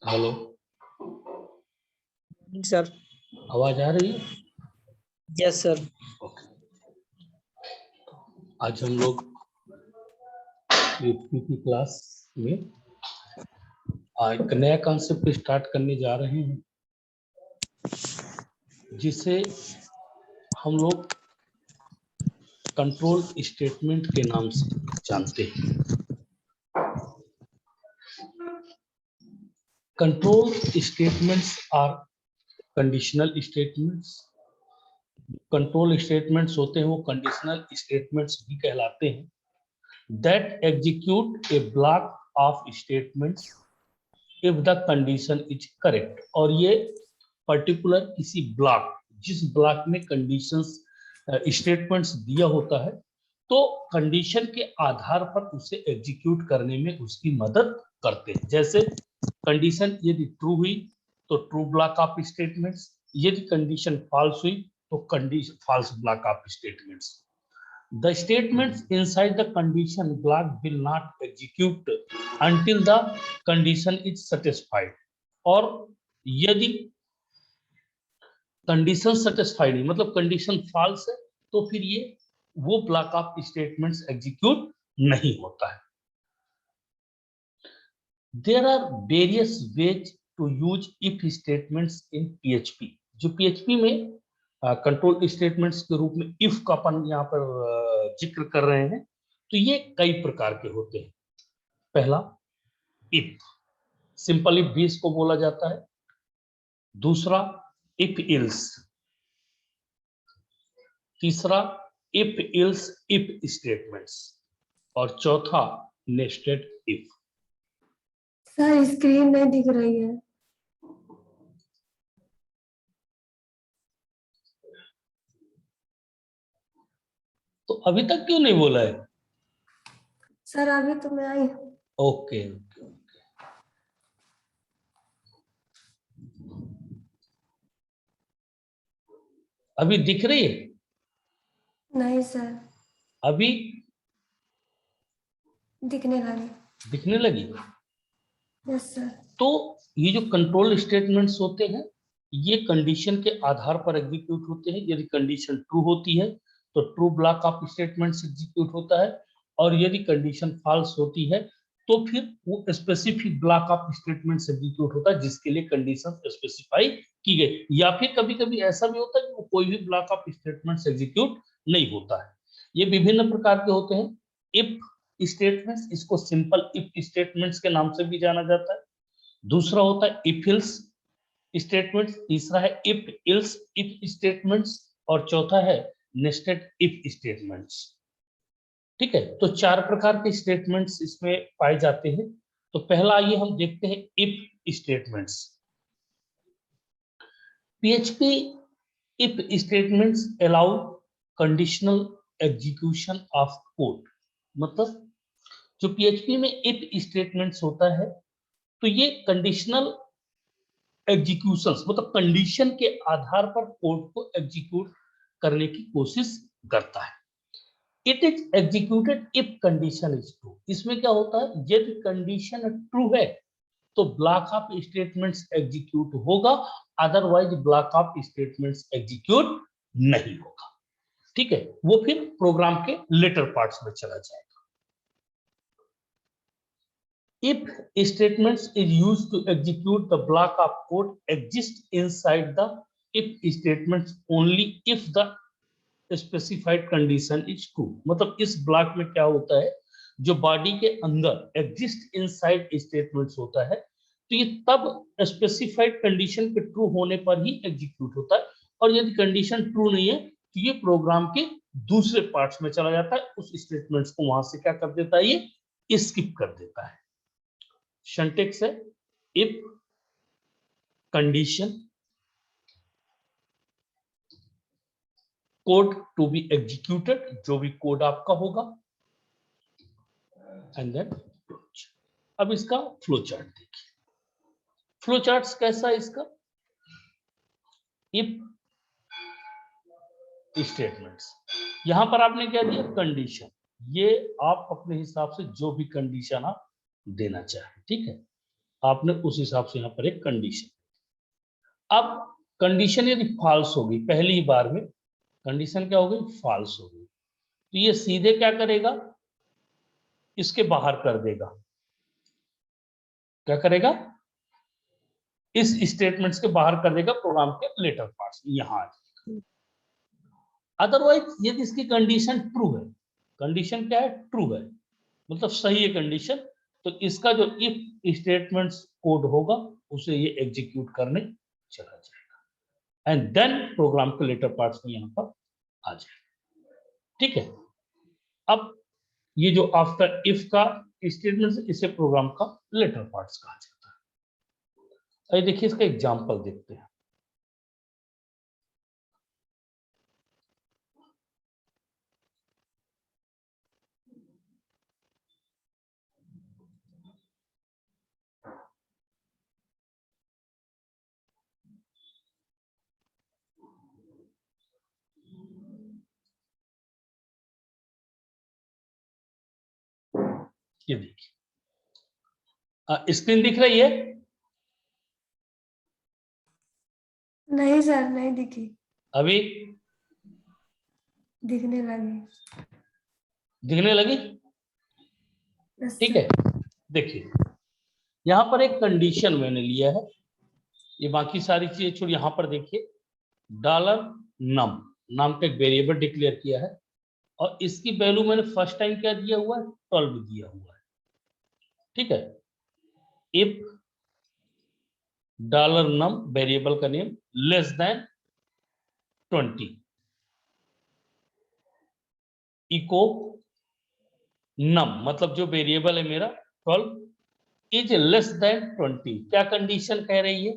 Hello, sir. आवाज आ रही है? Yes sir. ओके। आज हम लोग यूपी की क्लास में एक नया कॉन्सेप्ट स्टार्ट करने जा रहे हैं, जिसे हम लोग कंट्रोल स्टेटमेंट के नाम से जानते हैं। Control statements or conditional statements. Control statements होते हैं वो कंडीशनल स्टेटमेंट्स भी कहलाते हैं। That execute a block of statements if the condition is correct. और ये पर्टिकुलर किसी ब्लॉक, जिस ब्लॉक में कंडीशंस स्टेटमेंट्स दिया होता है, तो कंडीशन के आधार पर उसे एग्जीक्यूट करने में उसकी मदद करते हैं। जैसे कंडीशन यदि ट्रू हुई तो ट्रू ब्लॉक ऑफ स्टेटमेंट्स, यदि कंडीशन फॉल्स हुई तो condition false block of statements. The statements inside the condition block will not execute until the condition is satisfied। और यदि कंडीशन सेटिस्फाइड है, मतलब कंडीशन फॉल्स है, तो फिर ये वो ब्लॉक ऑफ स्टेटमेंट्स एग्जीक्यूट नहीं होता है। There are various ways to use if statements in PHP। जो PHP में कंट्रोल स्टेटमेंट्स के रूप में इफ का अपन यहाँ पर जिक्र कर रहे हैं, तो ये कई प्रकार के होते हैं। पहला इफ, सिंपल इफ भी इसको बोला जाता है। दूसरा इफ इल्स। तीसरा इफ इल्स इफ स्टेटमेंट्स। और चौथा नेस्टेड इफ। सर स्क्रीन नहीं दिख रही है। तो अभी तक क्यों नहीं बोला है? सर अभी तो मैं आई। Okay okay. अभी दिख रही है? नहीं सर। अभी दिखने लगी। Yes sir. तो ये जो कंट्रोल स्टेटमेंट्स होते हैं, ये कंडीशन के आधार पर एग्जीक्यूट होते हैं। यदि कंडीशन ट्रू होती है तो true block of statements execute होता है, और यदि कंडीशन फॉल्स होती है तो फिर वो specific block of statements execute होता है जिसके लिए कंडीशन स्पेसिफाई की गई। या फिर कभी कभी ऐसा भी होता है कि वो कोई भी ब्लॉक ऑफ स्टेटमेंट्स एग्जीक्यूट नहीं होता है। ये विभिन्न प्रकार के होते हैं। इफ स्टेटमेंट्स, इसको सिंपल इफ स्टेटमेंट्स के नाम से भी जाना जाता है। दूसरा होता है इफ इल्स स्टेटमेंट्स। तीसरा है इफ इल्स इफ स्टेटमेंट्स। और चौथा है नेस्टेड इफ स्टेटमेंट्स। ठीक है, तो चार प्रकार के स्टेटमेंट्स इसमें पाए जाते हैं। तो पहला आइए हम देखते हैं if statements. PHP if statements allow conditional execution of code. मतलब जो PHP में इफ स्टेटमेंट्स होता है, तो ये कंडीशनल एग्जीक्यूशंस, मतलब कंडीशन के आधार पर कोड को एग्जीक्यूट करने की कोशिश करता है। It is executed if condition is true. इसमें क्या होता है, यदि कंडीशन ट्रू है तो ब्लॉक ऑफ स्टेटमेंट्स एग्जीक्यूट होगा, otherwise block of statements execute नहीं होगा। ठीक है, वो फिर प्रोग्राम के लेटर पार्ट्स में चला जाएगा। If statements is used to execute the block of code exists inside the if statements only if the specified condition is true। मतलब इस ब्लॉक में क्या होता है, जो बॉडी के अंदर exist inside statements होता है, तो ये तब स्पेसिफाइड कंडीशन के ट्रू होने पर ही एग्जीक्यूट होता है। और यदि कंडीशन ट्रू नहीं है तो ये प्रोग्राम के दूसरे पार्ट्स में चला जाता है, उस स्टेटमेंट्स को वहां से क्या कर देता है, ये स्किप कर देता है। सिंटैक्स है if condition code to be executed, जो भी कोड आपका होगा, एंड देन अब इसका फ्लो चार्ट देखिए। फ्लो चार्ट कैसा है इसका, इफ स्टेटमेंट्स, यहां पर आपने क्या दिया, कंडीशन। ये आप अपने हिसाब से जो भी कंडीशन आप देना चाहें, ठीक है। आपने उस हिसाब से यहाँ पर एक कंडीशन। अब कंडीशन यदि फॉल्स होगी, पहली बार में कंडीशन क्या हो गई, फॉल्स हो गई, तो ये सीधे क्या करेगा, इसके बाहर कर देगा। क्या करेगा, इस स्टेटमेंट्स के बाहर कर देगा प्रोग्राम के लेटर पार्ट्स, यहां आ जाएगा। अदरवाइज यदि इसकी कंडीशन ट्रू है, कंडीशन क्या है, ट्रू है, मतलब सही है कंडीशन, तो इसका जो इफ स्टेटमेंट्स कोड होगा उसे ये एग्जीक्यूट करने चला जाएगा, एंड देन प्रोग्राम के लेटर पार्ट्स में यहां पर आ जाएगा। ठीक है, अब ये जो आफ्टर इफ का स्टेटमेंट, इसे प्रोग्राम का लेटर पार्ट्स कहा जाता है। आइए देखिए इसका एग्जांपल देखते हैं। ये देखिए स्क्रीन दिख रही है, नहीं सर, नहीं दिखी। अभी दिखने लगी। दिखने लगी। यस ठीक सर। है, देखिए यहां पर एक कंडीशन मैंने लिया है, ये बाकी सारी चीजें छोड़, यहां पर देखिए डॉलर नम नाम का एक वेरिएबल डिक्लेयर किया है, और इसकी वैल्यू मैंने फर्स्ट टाइम क्या दिया हुआ है, 12 दिया हुआ है। ठीक है, इफ डॉलर नम वेरिएबल का नेम लेस देन 20, इको नम मतलब जो वेरिएबल है मेरा 12 इज लेस देन 20, क्या कंडीशन कह रही है,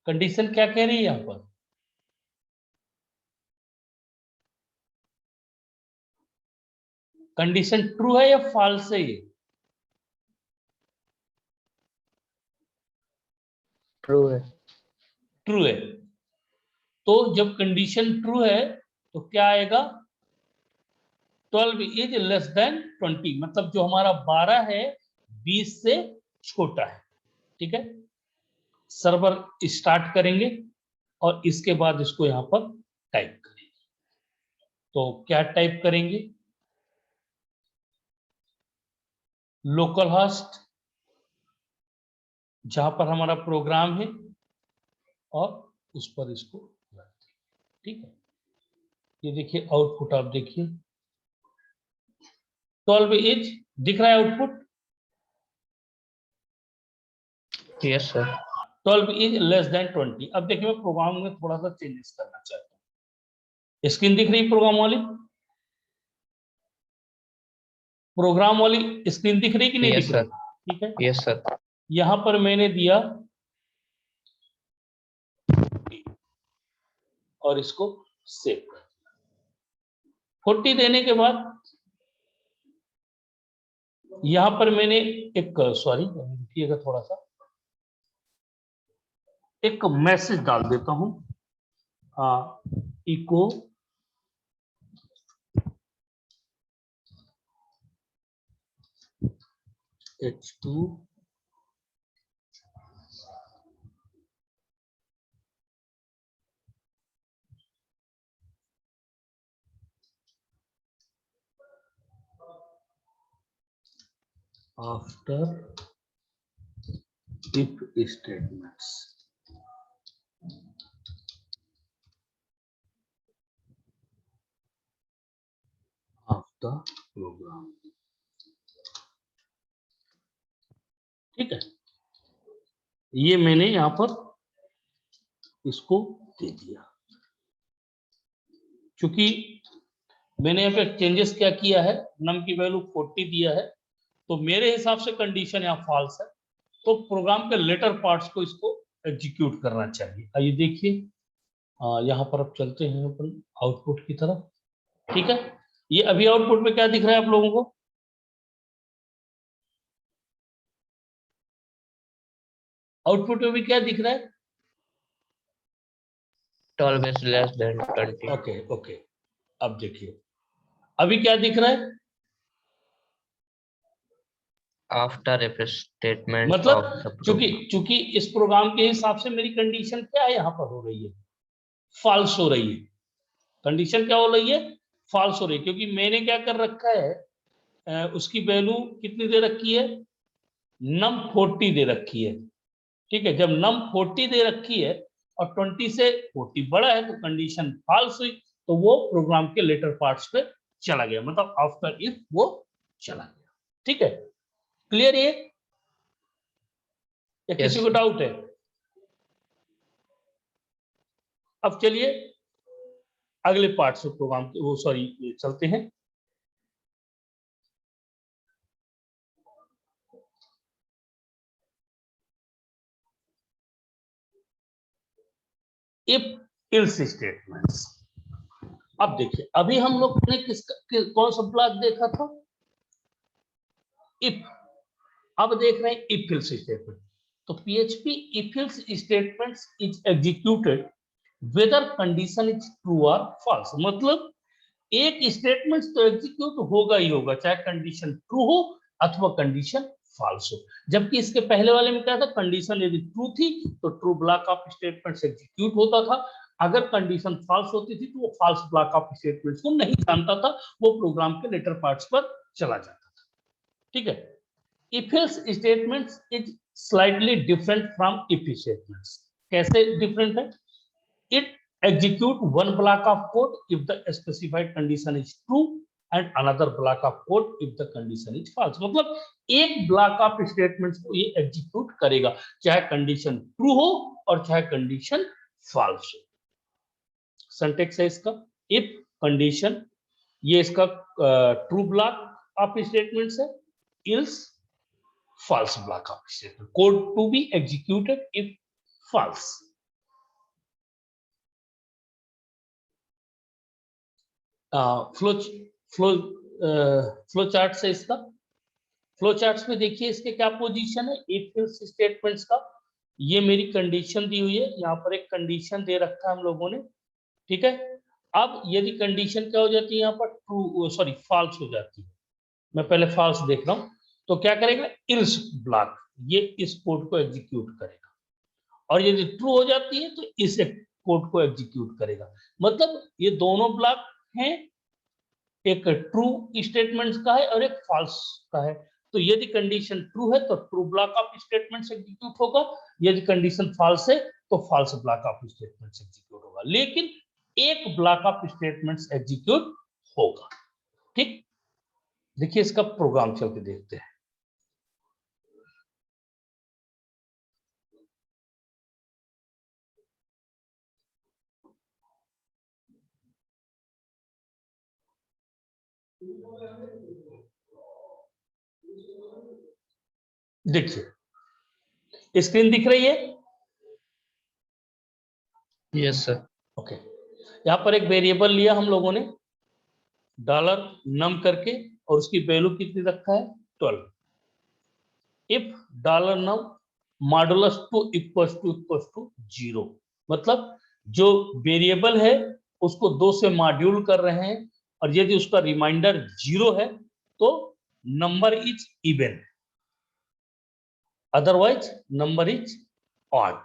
कंडीशन क्या कह रही है यहां पर, कंडीशन ट्रू है या फॉल्स है, ये ट्रू है। ट्रू है। तो जब कंडीशन ट्रू है तो क्या आएगा, 12 इज लेस देन 20, मतलब जो हमारा 12 है 20 से छोटा है। ठीक है, सर्वर स्टार्ट करेंगे और इसके बाद इसको यहां पर टाइप करेंगे, तो क्या टाइप करेंगे, लोकल होस्ट जहां पर हमारा प्रोग्राम है और उस पर इसको रख दें। ठीक है, ये देखिए आउटपुट आप देखिए 12 इज दिख रहा है output, yes sir. 12 is less than 20। अब देखिए मैं प्रोग्राम में थोड़ा सा चेंजेस करना चाहता हूँ। स्क्रीन दिख रही है प्रोग्राम वाली स्क्रीन दिख रही कि नहीं यस दिख रही। सर। ठीक है, यस सर। यहां पर मैंने दिया और इसको सेव कर, 40 देने के बाद यहां पर मैंने एक सॉरी रुकिएगा थोड़ा सा, एक मैसेज डाल देता हूं, eco H2 after if statements of the program। ठीक है, ये मैंने यहां पर इसको दे दिया, क्योंकि मैंने यहाँ पे चेंजेस क्या किया है, नम की वैल्यू 40 दिया है, तो मेरे हिसाब से कंडीशन यहाँ फॉल्स है, तो प्रोग्राम के लेटर पार्ट्स को इसको एग्जीक्यूट करना चाहिए। आइए देखिए यहाँ पर अब चलते हैं अपन आउटपुट की तरफ। ठीक है, ये अभी आउटपुट में क्या दिख रहा है आप लोगों को, आउटपुट में भी क्या दिख रहा है, 12 is less than 20। Okay okay, अब देखिए अभी क्या दिख रहा है, after if statement मतलब of the चूंकि program. चूंकि इस प्रोग्राम के हिसाब से मेरी कंडीशन क्या है, यहाँ पर हो रही है फॉल्स हो रही है। कंडीशन क्या हो रही है, फॉल्स हो रही है, क्योंकि मैंने क्या कर रखा है, उसकी वैल्यू कितनी दे रखी है, नम 40 दे रखी है। ठीक है, जब नम 40 दे रखी है और 20 से 40 बड़ा है तो कंडीशन फॉल्स हुई, तो वो प्रोग्राम के लेटर पार्ट्स पे चला गया, मतलब आफ्टर इफ वो चला गया। ठीक है, क्लियर ये, या Yes, किसी को डाउट है? अब चलिए अगले पार्ट से प्रोग्राम वो सॉरी चलते हैं। If else statements. अब देखिए, अभी हम लोग ने कौन सा ब्लॉक देखा था, इफ। अब देख रहे हैं इफ इल्स स्टेटमेंट। तो PHP if else statements is executed whether condition is true और फॉल्स। मतलब एक स्टेटमेंट तो एग्जीक्यूट होगा ही होगा, चाहे कंडीशन ट्रू हो अथवा कंडीशन फॉल्स हो। जबकि इसके पहले वाले में क्या था, कंडीशन यदि ट्रू थी तो true block of statements execute होता था, अगर कंडीशन फॉल्स होती थी तो वो फॉल्स ब्लॉक ऑफ स्टेटमेंट्स को नहीं जानता था, वो प्रोग्राम के लेटर पार्ट्स पर चला जाता था। ठीक है, if else statements is slightly different from if statements। कैसे डिफरेंट है, it execute one block of code if the specified condition is true and another block of code if the condition is false। मतलब एक block of statements को ये execute करेगा, चाहे condition true हो और चाहे कंडीशन फॉल्स हो। सिंटैक्स है इसका, इफ कंडीशन, ये इसका ट्रू ब्लॉक ऑफ स्टेटमेंट्स है, ills false block of statement, code to be executed if false। Flow flow flow chart से इसका, फ्लो चार्ट्स में देखिए इसके क्या पोजीशन है इफ इल्स स्टेटमेंट्स का। ये मेरी कंडीशन दी हुई है, यहाँ पर एक कंडीशन दे रखा है हम लोगों ने। ठीक है, अब यदि कंडीशन क्या हो जाती है, यहाँ पर ट्रू सॉरी फॉल्स हो जाती है, मैं पहले फॉल्स देख रहा हूं, तो क्या करेगा, इल्स ब्लॉक ये इस कोड को एग्जीक्यूट करेगा, और यदि ट्रू हो जाती है तो इस कोड को एग्जीक्यूट करेगा। मतलब ये दोनों ब्लॉक हैं, एक ट्रू स्टेटमेंट्स का है और एक फॉल्स का है। तो यदि कंडीशन ट्रू है तो true block of statements execute होगा, यदि कंडीशन फॉल्स है तो false block of statements execute होगा, लेकिन एक ब्लॉक ऑफ स्टेटमेंट्स एग्जीक्यूट होगा। ठीक, देखिए इसका प्रोग्राम चल के देखते हैं। देखिए स्क्रीन दिख रही है, yes sir, ओके। यहाँ पर एक वेरिएबल लिया हम लोगों ने डॉलर नम करके, और उसकी वैल्यू कितनी रखा है, 12। If dollar num modulus two equals to 0, मतलब जो वेरिएबल है उसको 2 से मॉड्यूल कर रहे हैं, और यदि उसका रिमाइंडर 0 है तो number is even, otherwise number is odd.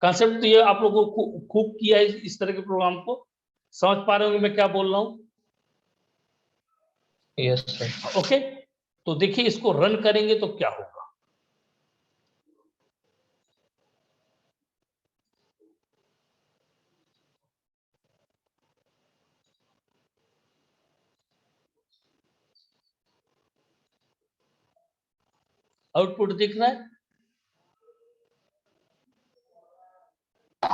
Concept तो ये आप लोगों को खूब किया है, इस तरह के प्रोग्राम को समझ पा रहे होंगे मैं क्या बोल रहा हूं। yes sir, ओके, तो देखिए इसको रन करेंगे तो क्या होगा। आउटपुट दिख रहा है,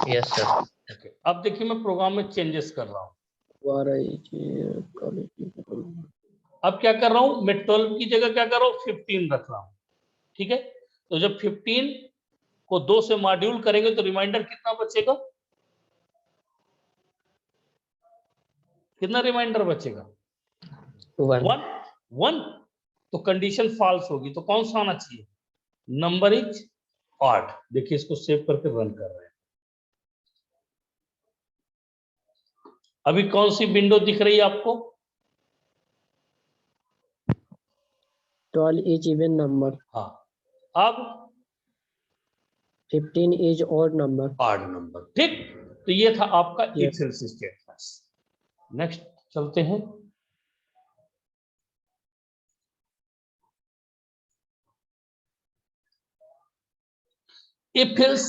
yes sir, ओके। अब देखिए मैं प्रोग्राम में चेंजेस कर रहा हूं। अब क्या कर रहा हूं, मैं 12 की जगह क्या कर रहा हूं, 15 रख रहा हूं। ठीक है, तो जब 15 को 2 से मॉड्यूल करेंगे तो रिमाइंडर कितना बचेगा, कितना रिमाइंडर बचेगा, 1, 1। तो कंडीशन फॉल्स होगी, तो कौन सा आना चाहिए, नंबर इज ऑड। देखिए इसको सेव करके रन कर रहे हैं। अभी कौन सी विंडो दिख रही है आपको, 12 is even number. हाँ, अब 15 is odd number. Odd number. ठीक, तो ये था आपका Yes. If else statements. Next चलते हैं। If else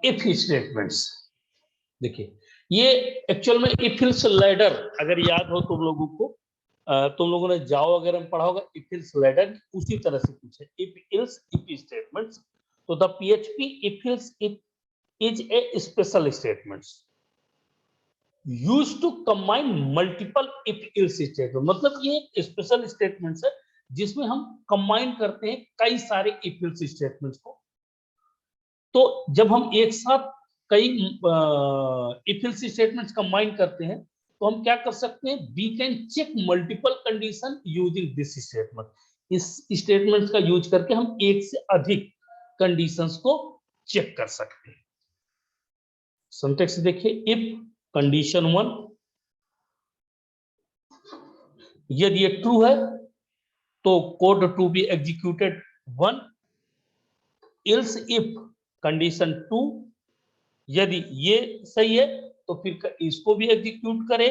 if statements. देखिए, ये एक्चुअल में इफ एल्स लैडर अगर याद हो तुम लोगों को, तुम लोगों ने जाओ वगैरह में पढ़ा होगा, इफ एल्स लैडर उसी तरह से कुछ है। इफ एल्स इफ स्टेटमेंट्स, तो the PHP if else if is a special statements used to combine multiple if else statement। मतलब ये एक स्पेशल स्टेटमेंट्स है जिसमें हम कंबाइन करते हैं कई सारे if else स्टेटमेंट्स को। तो जब हम एक साथ कई if else स्टेटमेंट्स कंबाइन करते हैं तो हम क्या कर सकते हैं, we can check multiple condition using this statement. इस स्टेटमेंट्स का यूज करके हम एक से अधिक कंडीशंस को चेक कर सकते हैं। सिंटैक्स देखिए, इफ कंडीशन 1 यदि ये ट्रू है तो code to be executed 1, else if condition 2 यदि ये सही है तो फिर इसको भी एग्जीक्यूट करे,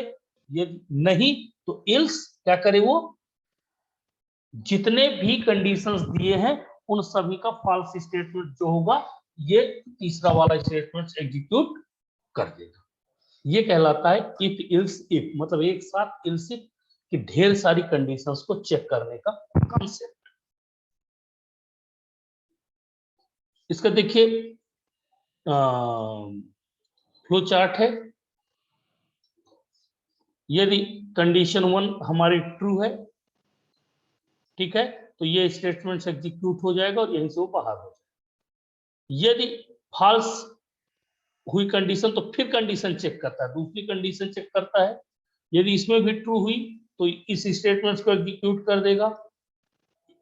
यदि नहीं तो एल्स क्या करे, वो जितने भी कंडीशंस दिए हैं उन सभी का फॉल्स स्टेटमेंट जो होगा ये तीसरा वाला स्टेटमेंट एग्जीक्यूट कर देगा। ये कहलाता है इफ इल्स इफ, मतलब एक साथ इल्स इफ की ढेर सारी कंडीशंस को चेक करने का कॉन्सेप्ट। इसका देखिए फ्लो चार्ट है। यदि कंडीशन 1 हमारी ट्रू है, ठीक है, तो ये स्टेटमेंट एग्जीक्यूट हो जाएगा और यहीं से वो बाहर हो जाएगा। यदि फॉल्स हुई कंडीशन तो फिर कंडीशन चेक करता है, दूसरी कंडीशन चेक करता है। यदि इसमें भी ट्रू हुई तो इस स्टेटमेंट को एग्जीक्यूट कर देगा।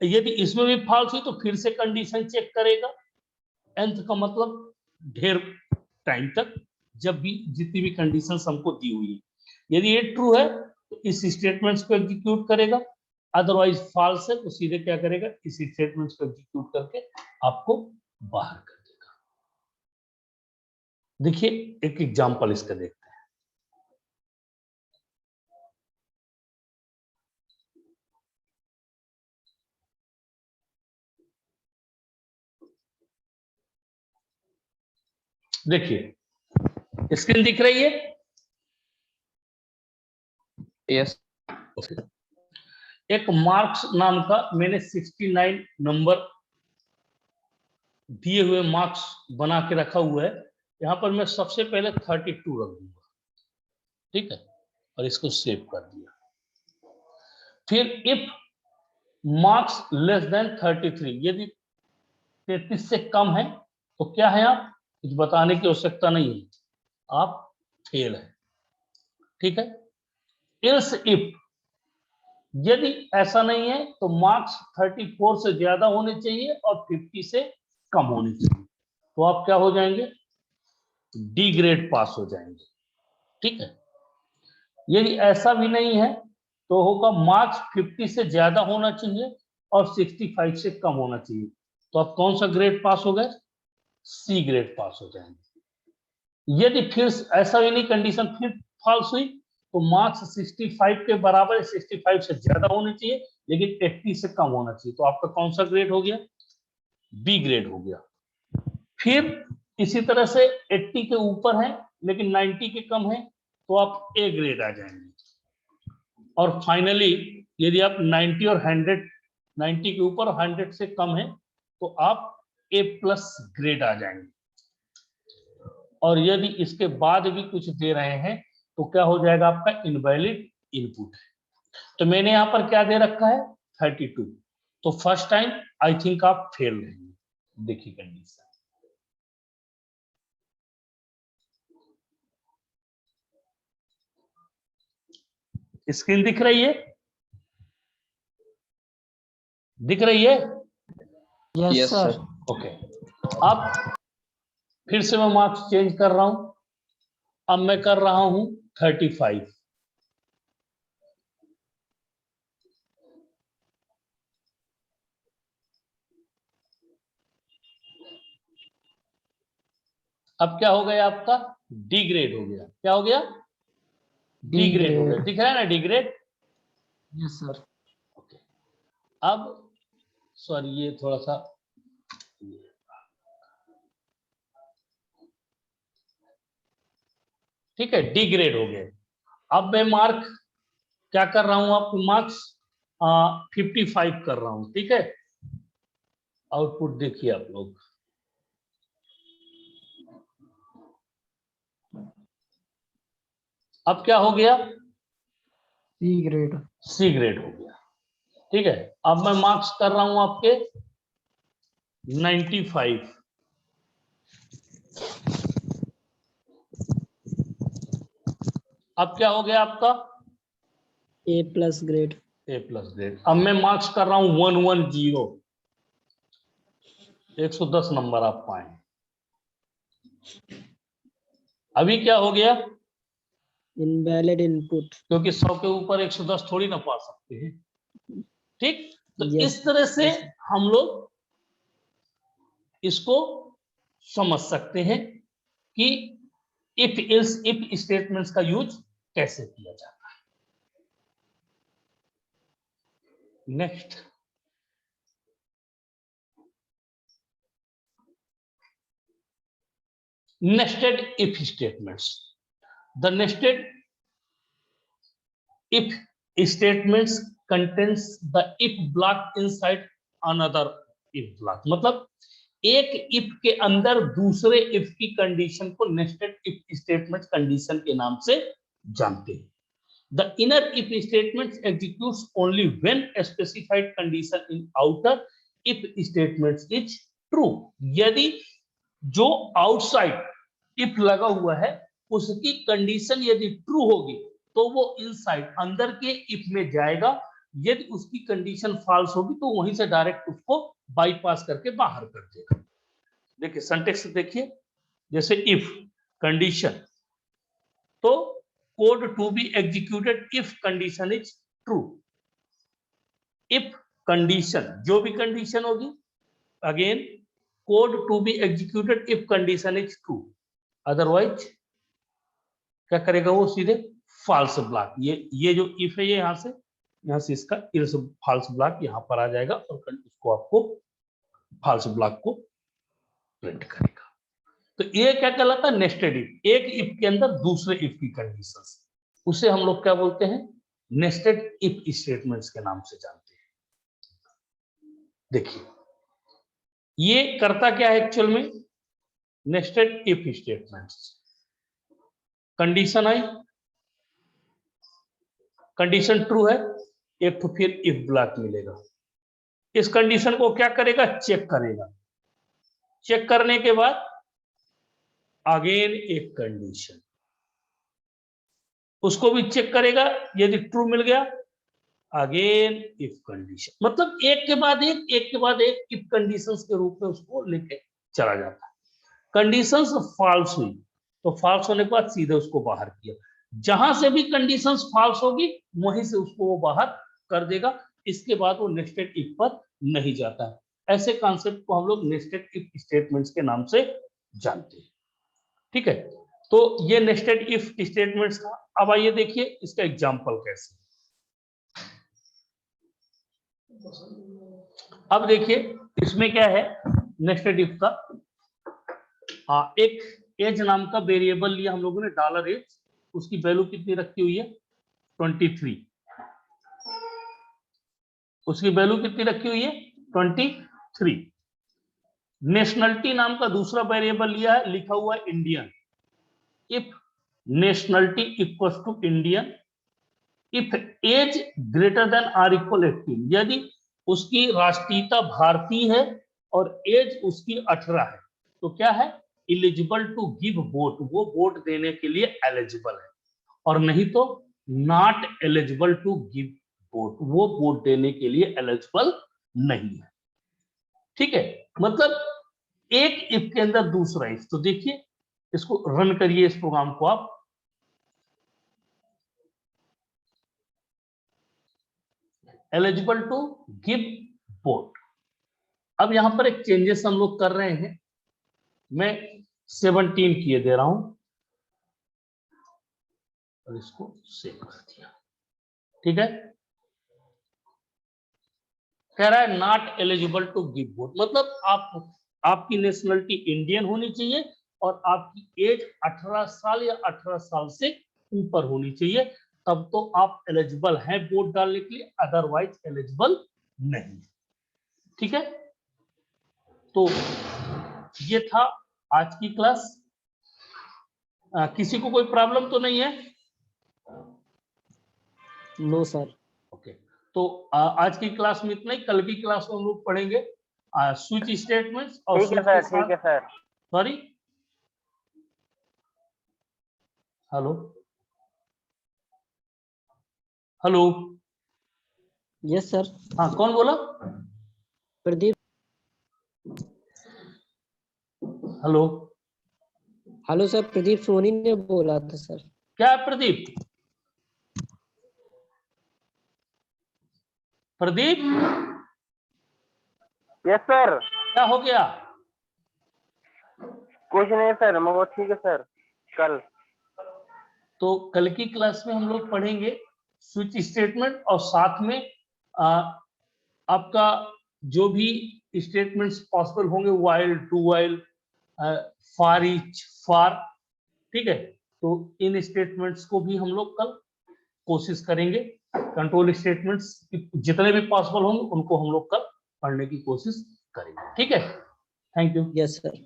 यदि इसमें भी फॉल्स हुई तो फिर से कंडीशन चेक करेगा। एंथ का मतलब ढेर टाइम तक, जब भी जितनी भी कंडीशंस हमको दी हुई है। यदि ये ट्रू है तो इस स्टेटमेंट्स को एग्जीक्यूट करेगा, अदरवाइज फॉल्स है तो सीधे क्या करेगा, इस स्टेटमेंट्स को एग्जीक्यूट करके आपको बाहर कर देगा। देखिए एक एग्जांपल इसका देखते हैं। देखिए स्क्रीन दिख रही है? यस। एक मार्क्स नाम का मैंने 69 नंबर दिए हुए मार्क्स बना के रखा हुआ है। यहां पर मैं सबसे पहले 32 रख दूंगा, ठीक है, और इसको सेव कर दिया। फिर इफ मार्क्स लेस देन 33, यदि 33 से कम है तो क्या है, आप कुछ बताने की आवश्यकता नहीं है, आप फेल है, ठीक है। एल्स इफ यदि ऐसा नहीं है तो मार्क्स 34 से ज्यादा होने चाहिए और 50 से कम होने चाहिए, तो आप क्या हो जाएंगे, डी ग्रेड पास हो जाएंगे, ठीक है। यदि ऐसा भी नहीं है तो होगा मार्क्स 50 से ज्यादा होना चाहिए और 65 से कम होना चाहिए, तो आप कौन सा ग्रेड पास हो गए, सी ग्रेड पास हो जाएंगे। यदि फिर ऐसा भी नहीं, कंडीशन फिर फॉल्स हुई तो मार्क्स 65 के बराबर, 65 से ज्यादा होने चाहिए लेकिन 80 से कम होना चाहिए, तो आपका कौन सा ग्रेड हो गया, बी ग्रेड हो गया। फिर इसी तरह से 80 के ऊपर है लेकिन 90 के कम है तो आप ए ग्रेड आ जाएंगे। और फाइनली यदि आप 90 और 100, 90 के ऊपर और 100 से कम है तो आप ए प्लस ग्रेड आ जाएंगे। और यदि इसके बाद भी कुछ दे रहे हैं तो क्या हो जाएगा, आपका इनवैलिड इनपुट है। तो मैंने यहां पर क्या दे रखा है, 32, तो फर्स्ट टाइम आई थिंक आप फेल रहेंगे। देखिए कंडीशन, स्क्रीन दिख रही है, दिख रही है? Yes sir. ओके, अब फिर से मैं मार्क्स चेंज कर रहा हूं, अब मैं कर रहा हूं 35। अब क्या हो गया आपका, डिग्रेड हो गया। क्या हो गया, डिग्रेड हो गया। दिख रहा है ना डिग्रेड। Yes sir. ओके, अब सॉरी ये थोड़ा सा, ठीक है, डिग्रेड हो गए। अब मैं मार्क क्या कर रहा हूं, आपको मार्क्स 55 कर रहा हूं, ठीक है। आउटपुट देखिए आप लोग, अब क्या हो गया, सी ग्रेड। सी ग्रेड हो गया, ठीक है। अब मैं मार्क्स कर रहा हूं आपके 95। अब क्या हो गया आपका, ए प्लस ग्रेड। ए प्लस ग्रेड। अब मैं मार्क्स कर रहा हूं 110, 110 नंबर आप पाए। अभी क्या हो गया, इनवैलिड इनपुट। क्योंकि 100 के ऊपर 110 थोड़ी ना पा सकते हैं, ठीक। तो यस। इस तरह से हम लोग इसको समझ सकते हैं कि इफ इल्स इफ स्टेटमेंट्स का यूज कैसे किया जाता है। Next, nested if statements. The nested if statements contains the if block inside another if block. मतलब एक if के अंदर दूसरे if की कंडीशन को nested if statements कंडीशन के नाम से जानते हैं। The inner if statements executes only when a specified condition in outer if statements is true. यदि जो आउटसाइड इफ लगा हुआ है उसकी कंडीशन यदि ट्रू होगी तो वो इनसाइड अंदर के इफ में जाएगा। यदि उसकी कंडीशन फॉल्स होगी तो वहीं से डायरेक्ट उसको बाईपास करके बाहर कर देगा। देखिए सिंटैक्स देखिए, जैसे इफ कंडीशन, तो code to be executed if condition is true. If condition, जो भी कंडीशन होगी, again code to be executed if condition is true, otherwise क्या करेगा वो, सीधे फॉल्स ब्लॉक। ये जो इफ है ये यहां से इसका इल्स फॉल्स ब्लॉक यहां पर आ जाएगा और उसको आपको फॉल्स ब्लॉक को प्रिंट करेगा। तो ये क्या कहलाता है, नेस्टेड इफ। एक इफ के अंदर दूसरे इफ की कंडीशंस, उसे हम लोग क्या बोलते हैं, नेस्टेड इफ स्टेटमेंट्स के नाम से जानते हैं। देखिए ये करता क्या है एक्चुअल में, nested if statements, condition I, condition true है, एक तो फिर इफ ब्लॉक मिलेगा। इस कंडीशन को क्या करेगा, चेक करेगा। चेक करने के बाद अगेन एक कंडीशन, उसको भी चेक करेगा, यदि ट्रू मिल गया अगेन इफ कंडीशन। मतलब एक के बाद एक के बाद एक इफ कंडीशंस के रूप में उसको लेके चला जाता है। कंडीशंस फॉल्स हुई तो फॉल्स होने के बाद सीधे उसको बाहर किया, जहां से भी कंडीशंस फॉल्स होगी वहीं से उसको वो बाहर कर देगा। इसके बाद वो नेस्टेड इफ पर नहीं जाता है। ऐसे कॉन्सेप्ट को हम लोग नेस्टेड इफ स्टेटमेंट्स के नाम से जानते हैं, ठीक है। तो ये नेस्टेड इफ स्टेटमेंट्स था। अब आइए देखिए इसका एग्जांपल कैसे। अब देखिए इसमें क्या है, नेस्टेड इफ का एक एज नाम का वेरिएबल लिया हम लोगों ने, डॉलर एज। उसकी वैल्यू कितनी रखी हुई है, 23। उसकी वैल्यू कितनी रखी हुई है, 23। नेशनलिटी नाम का दूसरा वेरिएबल लिया है, लिखा हुआ है Indian. If nationality equals to Indian, if age greater than or equal 18, यदि उसकी राष्ट्रीयता भारतीय है और एज उसकी 18 है तो क्या है, एलिजिबल टू गिव वोट, वो वोट देने के लिए एलिजिबल है। और नहीं तो not eligible to give vote, वो वोट देने के लिए एलिजिबल नहीं है, ठीक है। मतलब एक इफ के अंदर दूसरा इफ। तो देखिए इसको रन करिए इस प्रोग्राम को आप। Eligible to give vote. अब यहां पर एक चेंजेस हम लोग कर रहे हैं। मैं 17 किए दे रहा हूं और इसको सेव कर दिया। ठीक है, कह रहा है not eligible to give vote, मतलब आपकी नेशनलिटी इंडियन होनी चाहिए और आपकी एज 18 साल या 18 साल से ऊपर होनी चाहिए, तब तो आप एलिजिबल हैं वोट डालने के लिए, अदरवाइज एलिजिबल नहीं। ठीक है, तो ये था आज की क्लास। किसी को कोई प्रॉब्लम तो नहीं है? No sir. ओके, तो आज की क्लास में इतना ही। कल की क्लास में हम लोग पढ़ेंगे स्विच स्टेटमेंट्स और ठीक है सर, ठीक है sir. Sorry, hello hello, yes sir. हाँ कौन बोला? Pradeep. Hello, hello sir, Pradeep Soni ने बोला था सर। क्या है प्रदीप? Pradeep, yes sir. क्या हो गया? कुछ नहीं सर, मगर ठीक है सर, कल। तो कल की क्लास में हम लोग पढ़ेंगे स्विच स्टेटमेंट और साथ में आपका जो भी स्टेटमेंट्स पॉसिबल होंगे, while, do while, for each, for. ठीक है, तो इन स्टेटमेंट्स को भी हम लोग कल कोशिश करेंगे, कंट्रोल स्टेटमेंट्स जितने भी पॉसिबल होंगे उनको हम लोग कल पढ़ने की कोशिश करेंगे। ठीक है, थैंक यू। Yes sir.